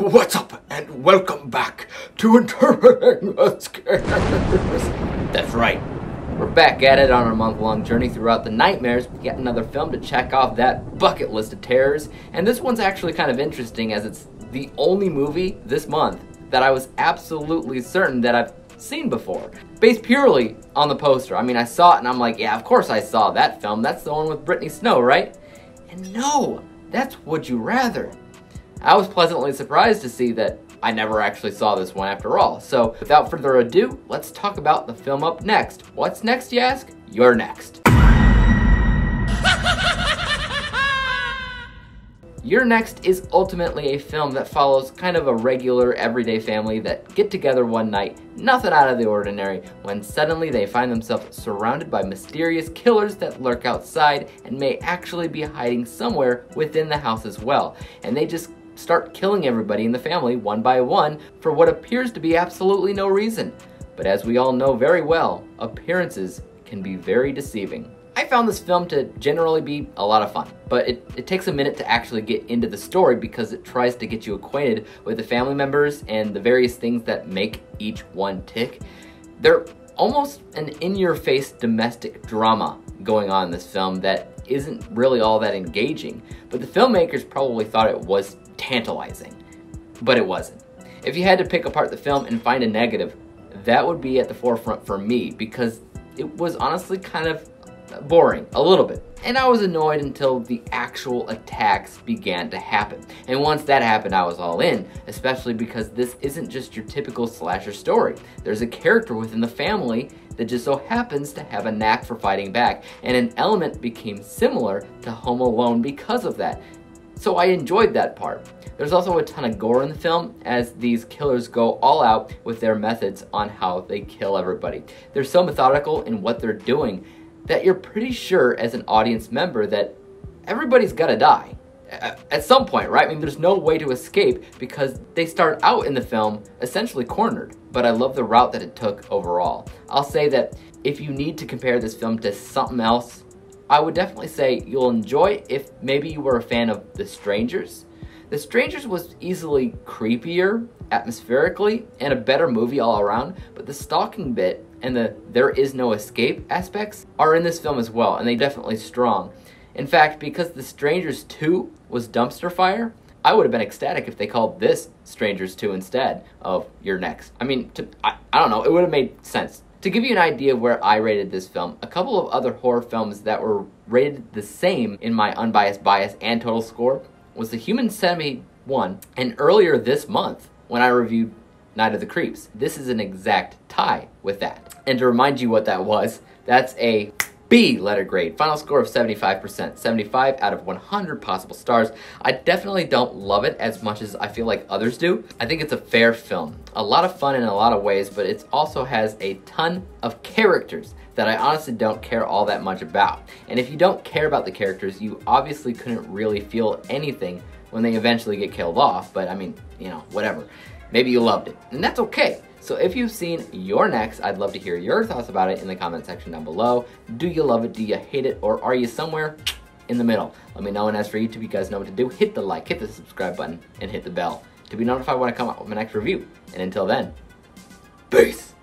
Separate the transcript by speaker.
Speaker 1: What's up, and welcome back to Interpreting the Scares. That's right. We're back at it on our month-long journey throughout the nightmares with yet another film to check off that bucket list of terrors. And this one's actually kind of interesting as it's the only movie this month that I was absolutely certain that I've seen before. Based purely on the poster. I mean, I saw it and I'm like, yeah, of course I saw that film. That's the one with Brittany Snow, right? And no, that's Would You Rather. I was pleasantly surprised to see that I never actually saw this one after all. So without further ado, let's talk about the film up next. What's next, you ask? You're next. You're Next is ultimately a film that follows kind of a regular everyday family that get together one night, nothing out of the ordinary, when suddenly they find themselves surrounded by mysterious killers that lurk outside and may actually be hiding somewhere within the house as well. And they just start killing everybody in the family one by one for what appears to be absolutely no reason. But as we all know very well, appearances can be very deceiving. I found this film to generally be a lot of fun, but it takes a minute to actually get into the story because it tries to get you acquainted with the family members and the various things that make each one tick. They're almost an in-your-face domestic drama going on in this film that isn't really all that engaging, but the filmmakers probably thought it was tantalizing, but it wasn't. If you had to pick apart the film and find a negative, that would be at the forefront for me because it was honestly kind of boring, a little bit. And I was annoyed until the actual attacks began to happen. And once that happened, I was all in, especially because this isn't just your typical slasher story. There's a character within the family that just so happens to have a knack for fighting back, and an element became similar to Home Alone because of that. So I enjoyed that part. There's also a ton of gore in the film as these killers go all out with their methods on how they kill everybody. They're so methodical in what they're doing that you're pretty sure as an audience member that everybody's gotta die at some point, right? I mean, there's no way to escape because they start out in the film essentially cornered, but I love the route that it took overall. I'll say that if you need to compare this film to something else, I would definitely say you'll enjoy if maybe you were a fan of The Strangers. The Strangers was easily creepier, atmospherically, and a better movie all around, but the stalking bit and the there is no escape aspects are in this film as well, and they definitely strong. In fact, because The Strangers 2 was dumpster fire, I would have been ecstatic if they called this Strangers 2 instead of You're Next. I mean, I don't know, it would have made sense. To give you an idea of where I rated this film, a couple of other horror films that were rated the same in my unbiased bias and total score was The Human Centipede 1, and earlier this month when I reviewed Night of the Creeps. This is an exact tie with that. And to remind you what that was, that's a B letter grade. Final score of 75%. 75 out of 100 possible stars. I definitely don't love it as much as I feel like others do. I think it's a fair film. A lot of fun in a lot of ways, but it also has a ton of characters that I honestly don't care all that much about. And if you don't care about the characters, you obviously couldn't really feel anything when they eventually get killed off. But I mean, you know, whatever. Maybe you loved it, and that's okay. So if you've seen You're Next, I'd love to hear your thoughts about it in the comment section down below. Do you love it? Do you hate it? Or are you somewhere in the middle? Let me know. And as for YouTube, you guys know what to do. Hit the like, hit the subscribe button, and hit the bell to be notified when I come out with my next review. And until then, peace!